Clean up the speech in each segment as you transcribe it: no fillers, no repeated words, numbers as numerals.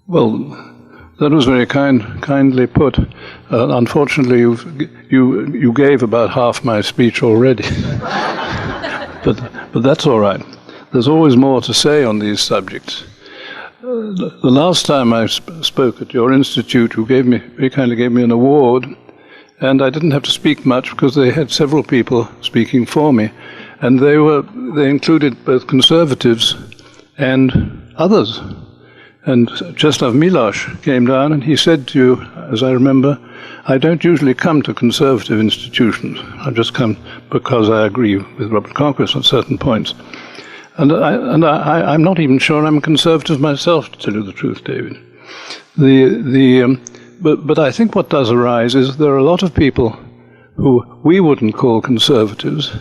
Well, that was very kindly put. Unfortunately, you gave about half my speech already, but that's all right. There's always more to say on these subjects. The last time I spoke at your institute, you very kindly gave me an award, and I didn't have to speak much because they had several people speaking for me, and they included both conservatives and others. And Czeslaw Milosz came down and he said to you, as I remember, I don't usually come to conservative institutions. I just come because I agree with Robert Conquest on certain points. And I'm not even sure I'm a conservative myself, to tell you the truth, David. But I think what does arise is there are a lot of people who we wouldn't call conservatives,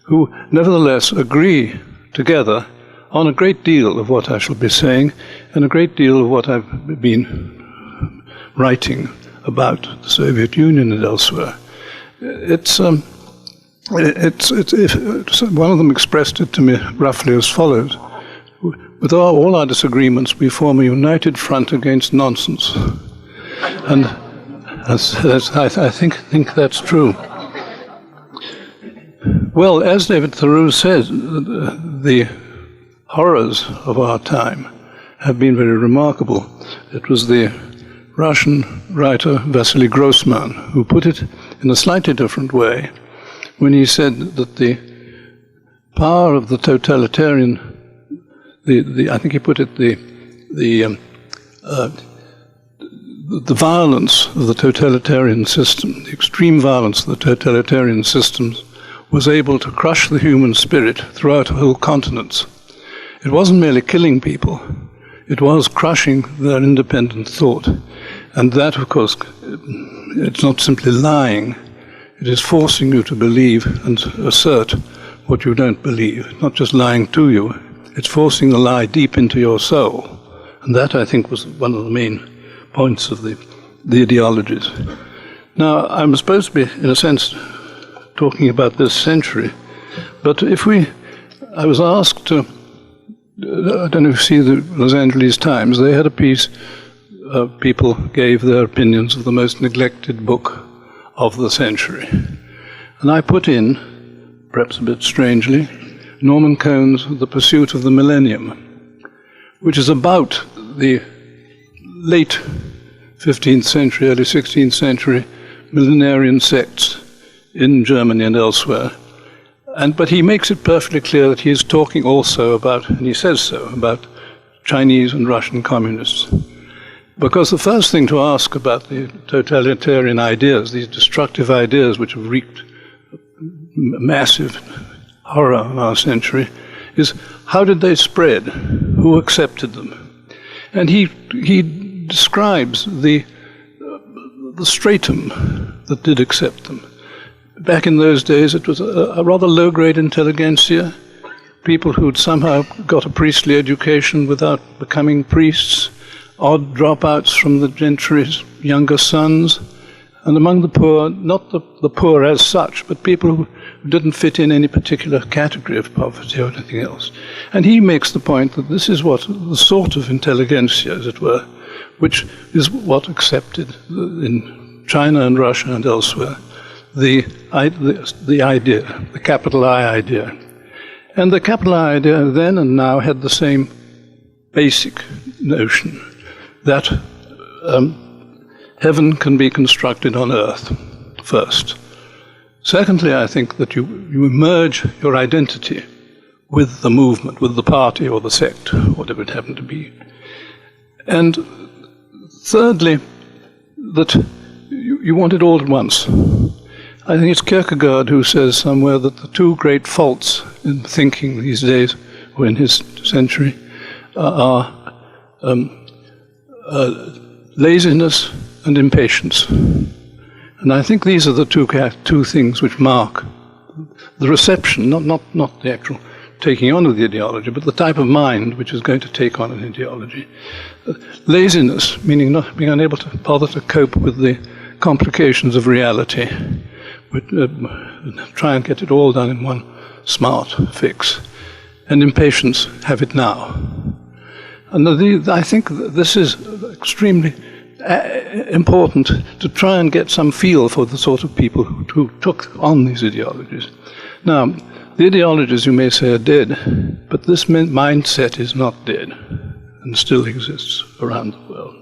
who nevertheless agree together on a great deal of what I shall be saying and a great deal of what I've been writing about the Soviet Union and elsewhere. One of them expressed it to me roughly as follows: with all our disagreements, we form a united front against nonsense. And I think that's true. Well, as David Thoreau said, the horrors of our time have been very remarkable. It was the Russian writer Vasily Grossman who put it in a slightly different way when he said that the power of the totalitarian, I think he put it, the violence of the totalitarian system, the extreme violence of the totalitarian systems, was able to crush the human spirit throughout whole continents. It wasn't merely killing people, it was crushing their independent thought. And that, of course, it's not simply lying, it is forcing you to believe and assert what you don't believe. Not just lying to you, it's forcing the lie deep into your soul. And that, I think, was one of the main points of the ideologies. Now, I'm supposed to be, in a sense, talking about this century, but I was asked to, I don't know if you see the Los Angeles Times, they had a piece, people gave their opinions of the most neglected book of the century. And I put in, perhaps a bit strangely, Norman Cohn's The Pursuit of the Millennium, which is about the late 15th century, early 16th century millenarian sects in Germany and elsewhere. But he makes it perfectly clear that he is talking also about, and he says so, about Chinese and Russian communists. Because the first thing to ask about the totalitarian ideas, these destructive ideas which have wreaked massive horror in our century, is how did they spread? Who accepted them? And he describes the stratum that did accept them. Back in those days, it was a rather low-grade intelligentsia, people who'd somehow got a priestly education without becoming priests, odd dropouts from the gentry's younger sons, and among the poor, not the poor as such, but people who didn't fit in any particular category of poverty or anything else. And he makes the point that this is what the sort of intelligentsia, as it were, which is what accepted in China and Russia and elsewhere, the idea, the capital I idea. And the capital I idea then and now had the same basic notion that heaven can be constructed on earth, first. Secondly, I think that you merge your identity with the movement, with the party or the sect, whatever it happened to be. And thirdly, that you want it all at once. I think it's Kierkegaard who says somewhere that the two great faults in thinking these days, or in his century, are laziness and impatience. And I think these are the two things which mark the reception, not the actual taking on of the ideology, but the type of mind which is going to take on an ideology. Laziness, meaning not being unable to bother to cope with the complications of reality, try and get it all done in one smart fix. And impatience, have it now. And I think this is extremely important to try and get some feel for the sort of people who took on these ideologies. Now, the ideologies, you may say, are dead, but this mindset is not dead and still exists around the world.